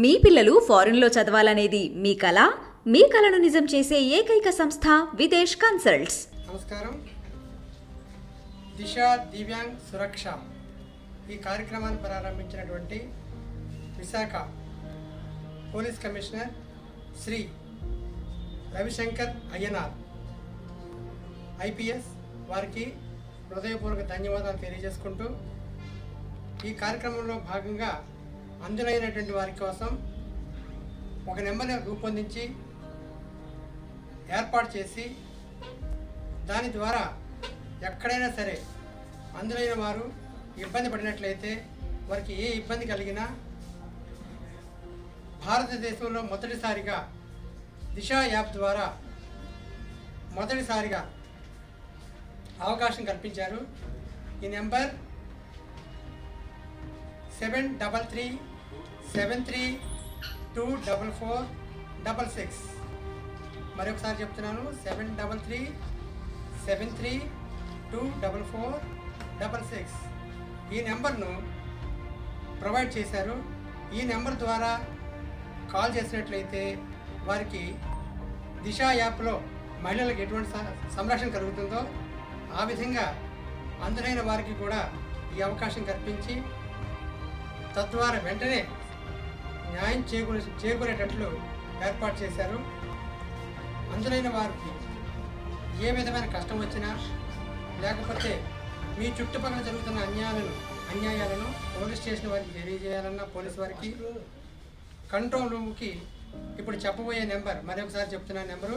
మీ పిల్లలు ఫారెన్లో చదవాలనేది మీ కల. మీ కలను నిజం చేసే ఏకైక సంస్థ విదేశ్ కన్సల్ట్స్. నమస్కారం. దిశ దివ్యాంగ్ సురక్ష ఈ కార్యక్రమాన్ని ప్రారంభించినటువంటి Visakha police commissioner Shri Ravishankar Ayyanar IPS వారికి హృదయపూర్వక ధన్యవాదాలు తెలియజేసుకుంటూ, ఈ కార్యక్రమంలో భాగంగా అందులైనటువంటి వారి కోసం ఒక నెంబర్ని రూపొందించి ఏర్పాటు చేసి, దాని ద్వారా ఎక్కడైనా సరే అందులైన వారు ఇబ్బంది పడినట్లయితే వారికి ఏ ఇబ్బంది కలిగినా భారతదేశంలో మొదటిసారిగా దిశ యాప్ ద్వారా మొదటిసారిగా అవకాశం కల్పించారు. ఈ నెంబర్ 7337324466. మరొకసారి చెప్తున్నాను, 7337324466. ఈ నెంబర్ను ప్రొవైడ్ చేశారు. ఈ నెంబర్ ద్వారా కాల్ చేసినట్లయితే వారికి దిశ యాప్లో మహిళలకు ఎటువంటి సంరక్షణ కలుగుతుందో ఆ విధంగా అందులైన వారికి కూడా ఈ అవకాశం కల్పించి, తద్వారా వెంటనే న్యాయం చేకూరేటట్లు ఏర్పాటు చేశారు. అందులైన వారికి ఏ విధమైన కష్టం వచ్చినా, లేకపోతే మీ చుట్టుపక్కల జరుగుతున్న అన్యాయాలను పోలీస్ స్టేషన్ వారికి తెలియజేయాలన్నా పోలీసు వారికి కంట్రోల్ రూమ్కి ఇప్పుడు చెప్పబోయే నెంబర్ మరొకసారి చెప్తున్న నెంబరు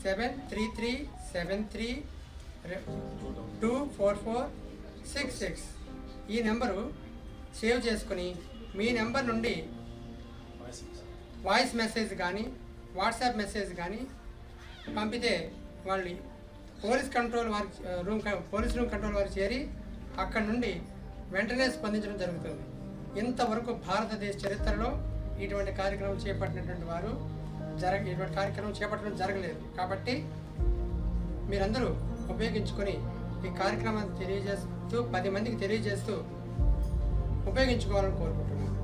7337324466. ఈ నెంబరు సేవ్ చేసుకుని మీ నెంబర్ నుండి వాయిస్ మెసేజ్ కానీ వాట్సాప్ మెసేజ్ కానీ పంపితే వాళ్ళు పోలీస్ రూమ్ కంట్రోల్ వారికి చేరి అక్కడి నుండి వెంటనే స్పందించడం జరుగుతుంది. ఇంతవరకు భారతదేశ చరిత్రలో ఇటువంటి కార్యక్రమం చేపట్టినటువంటి వారు ఇటువంటి కార్యక్రమం చేపట్టడం జరగలేదు. కాబట్టి మీరందరూ ఉపయోగించుకొని ఈ కార్యక్రమాన్ని తెలియజేస్తూ 10 మందికి తెలియజేస్తూ ఉపయోగించుకోవాలని కోరుకుంటున్నాను.